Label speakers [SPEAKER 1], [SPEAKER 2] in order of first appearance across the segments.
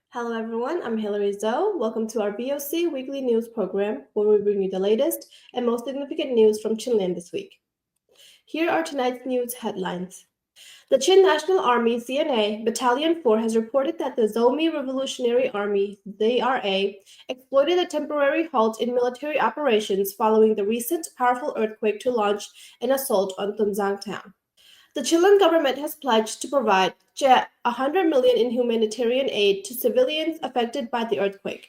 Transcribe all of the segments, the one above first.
[SPEAKER 1] Hello everyone, I'm Hilary Zoe. Welcome to our VOC weekly news program where we bring you the latest and most significant news from Chinland this week. Here are tonight's news headlines. The Chin National Army CNA Battalion 4 has reported that the Zomi Revolutionary Army ZRA exploited a temporary halt in military operations following the recent powerful earthquake to launch an assault on Tunzang town. The Chilean government has pledged to provide 100 million in humanitarian aid to civilians affected by the earthquake.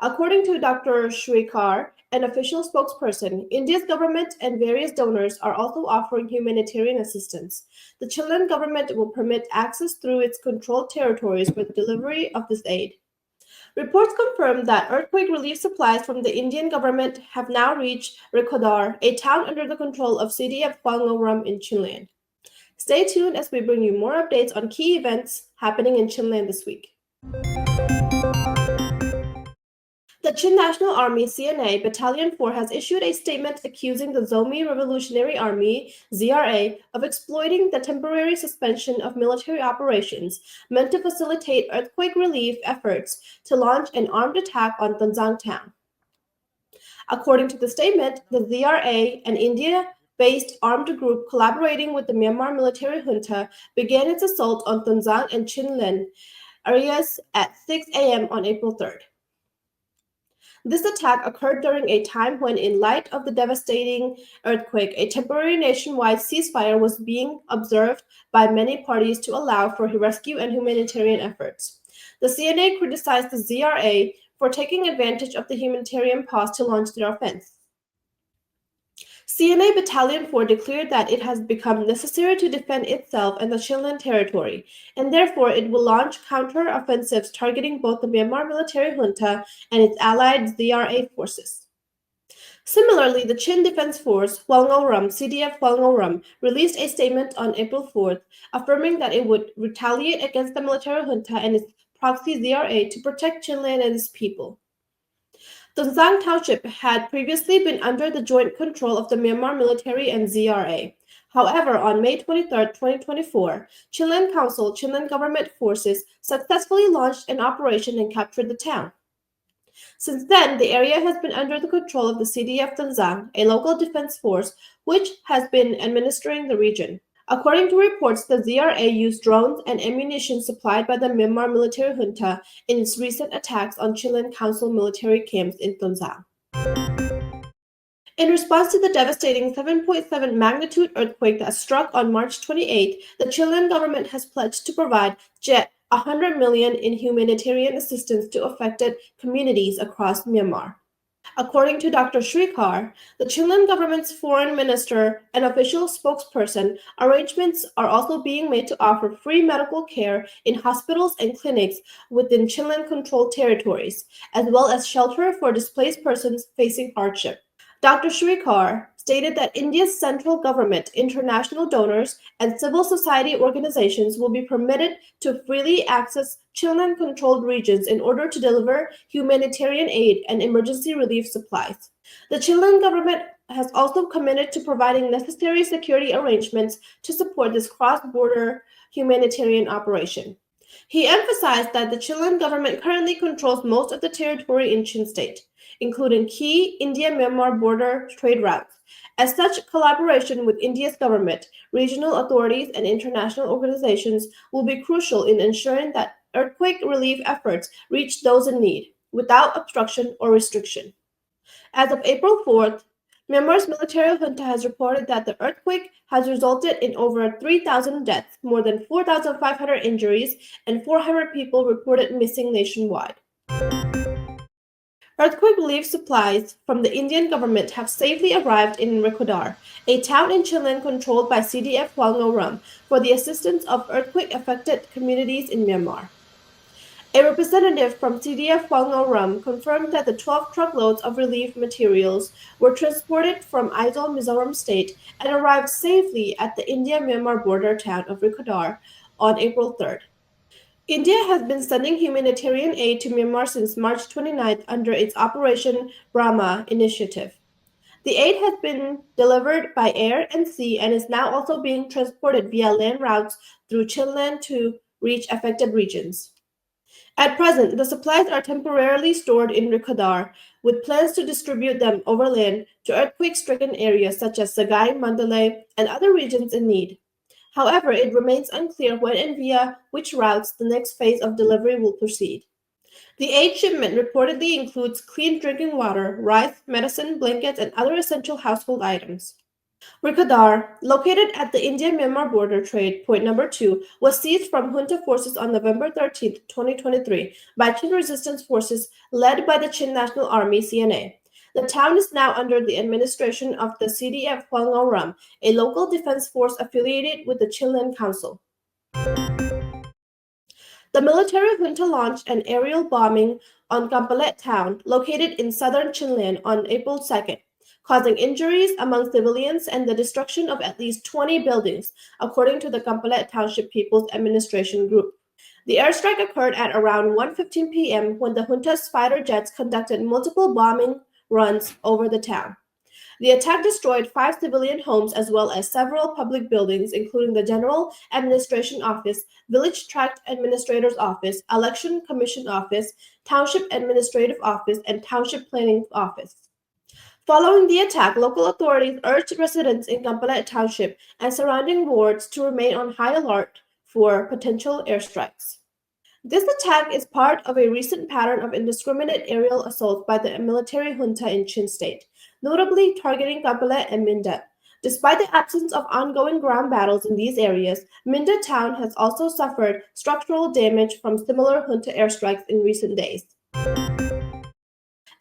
[SPEAKER 1] According to Dr. Shrikar, an official spokesperson, India's government and various donors are also offering humanitarian assistance. The Chilean government will permit access through its controlled territories for the delivery of this aid. Reports confirm that earthquake relief supplies from the Indian government have now reached Rikodar, a town under the control of CDF Huangoram in Chinland. Stay tuned as we bring you more updates on key events happening in Chinland this week. The Chin National Army CNA Battalion 4 has issued a statement accusing the Zomi Revolutionary Army ZRA of exploiting the temporary suspension of military operations meant to facilitate earthquake relief efforts to launch an armed attack on Tunzang town. According to the statement, the ZRA, an India-based armed group collaborating with the Myanmar military junta, began its assault on Tunzang and Chinland areas at 6 a.m. on April 3rd. This attack occurred during a time when, in light of the devastating earthquake, a temporary nationwide ceasefire was being observed by many parties to allow for rescue and humanitarian efforts. The CNA criticized the ZRA for taking advantage of the humanitarian pause to launch their offense. CNA Battalion 4 declared that it has become necessary to defend itself and the Chinland territory, and therefore it will launch counter-offensives targeting both the Myanmar military junta and its allied ZRA forces. Similarly, the Chin Defense Force, Huangoram, CDF Huangoram, released a statement on April 4th, affirming that it would retaliate against the military junta and its proxy ZRA to protect Chinland and its people. Tunzang Township had previously been under the joint control of the Myanmar military and ZRA. However, on May 23, 2024, Chinland Council, Chinland government forces successfully launched an operation and captured the town. Since then, the area has been under the control of the CDF Tunzang, a local defense force which has been administering the region. According to reports, the ZRA used drones and ammunition supplied by the Myanmar military junta in its recent attacks on Chinland Council military camps in Tunzang. In response to the devastating 7.7 magnitude earthquake that struck on March 28, the Chilean government has pledged to provide 100 million in humanitarian assistance to affected communities across Myanmar. According to Dr. Shrikar, the Chilean government's foreign minister and official spokesperson, arrangements are also being made to offer free medical care in hospitals and clinics within Chilean-controlled territories, as well as shelter for displaced persons facing hardship. Dr. Shrikar stated that India's central government, international donors, and civil society organizations will be permitted to freely access Chilean-controlled regions in order to deliver humanitarian aid and emergency relief supplies. The Chilean government has also committed to providing necessary security arrangements to support this cross-border humanitarian operation. He emphasized that the Chilean government currently controls most of the territory in Chin State, including key India-Myanmar border trade routes. As such, collaboration with India's government, regional authorities, and international organizations will be crucial in ensuring that earthquake relief efforts reach those in need, without obstruction or restriction. As of April 4th, Myanmar's military junta has reported that the earthquake has resulted in over 3,000 deaths, more than 4,500 injuries, and 400 people reported missing nationwide. Earthquake relief supplies from the Indian government have safely arrived in Rikodar, a town in Chinland controlled by CDF Huangoram, for the assistance of earthquake-affected communities in Myanmar. A representative from CDF Huangoram confirmed that the 12 truckloads of relief materials were transported from Aizawl, Mizoram State and arrived safely at the India-Myanmar border town of Rikodar on April 3rd. India has been sending humanitarian aid to Myanmar since March 29th under its Operation Brahma initiative. The aid has been delivered by air and sea and is now also being transported via land routes through Chinland to reach affected regions. At present, the supplies are temporarily stored in Rikadar, with plans to distribute them overland to earthquake-stricken areas such as Sagaing, Mandalay, and other regions in need. However, it remains unclear when and via which routes the next phase of delivery will proceed. The aid shipment reportedly includes clean drinking water, rice, medicine, blankets, and other essential household items. Rikadar, located at the India-Myanmar border trade point number 2, was seized from junta forces on November 13, 2023, by Chin resistance forces led by the Chin National Army (CNA). The town is now under the administration of the CDF Hwangau Ram, a local defense force affiliated with the Chinland Council. The military junta launched an aerial bombing on Kampalet town, located in southern Chinland, on April 2nd, causing injuries among civilians and the destruction of at least 20 buildings, according to the Kampalet Township People's Administration Group. The airstrike occurred at around 1:15 p.m. when the junta's fighter jets conducted multiple bombing runs over the town. The attack destroyed 5 civilian homes as well as several public buildings, including the General Administration Office, Village Tract Administrator's Office, Election Commission Office, Township Administrative Office, and Township Planning Office. Following the attack, local authorities urged residents in Kampalet Township and surrounding wards to remain on high alert for potential airstrikes. This attack is part of a recent pattern of indiscriminate aerial assaults by the military junta in Chin State, notably targeting Kampalet and Mindat. Despite the absence of ongoing ground battles in these areas, Mindat town has also suffered structural damage from similar junta airstrikes in recent days.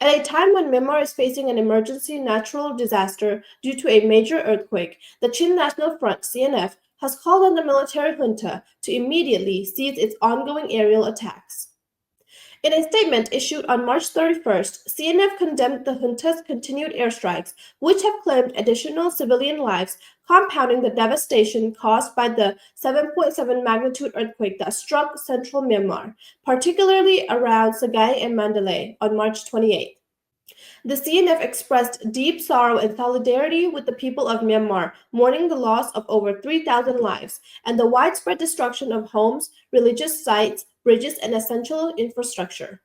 [SPEAKER 1] At a time when Myanmar is facing an emergency natural disaster due to a major earthquake, the Chin National Front (CNF) has called on the military junta to immediately cease its ongoing aerial attacks. In a statement issued on March 31st, CNF condemned the junta's continued airstrikes, which have claimed additional civilian lives, compounding the devastation caused by the 7.7 magnitude earthquake that struck central Myanmar, particularly around Sagaing and Mandalay, on March 28th. The CNF expressed deep sorrow and solidarity with the people of Myanmar, mourning the loss of over 3,000 lives and the widespread destruction of homes, religious sites, bridges, and essential infrastructure.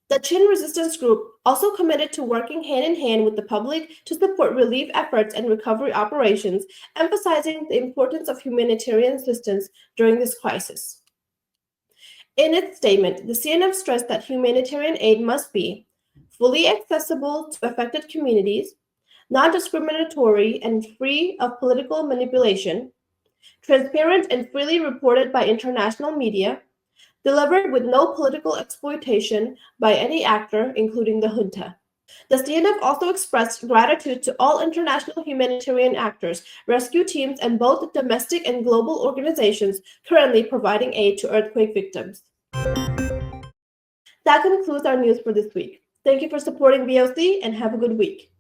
[SPEAKER 1] The Chin Resistance Group also committed to working hand in hand with the public to support relief efforts and recovery operations, emphasizing the importance of humanitarian assistance during this crisis. In its statement, the CNF stressed that humanitarian aid must be fully accessible to affected communities, non-discriminatory and free of political manipulation, transparent and freely reported by international media, delivered with no political exploitation by any actor, including the junta. The CNF also expressed gratitude to all international humanitarian actors, rescue teams, and both domestic and global organizations currently providing aid to earthquake victims. That concludes our news for this week. Thank you for supporting VOC and have a good week.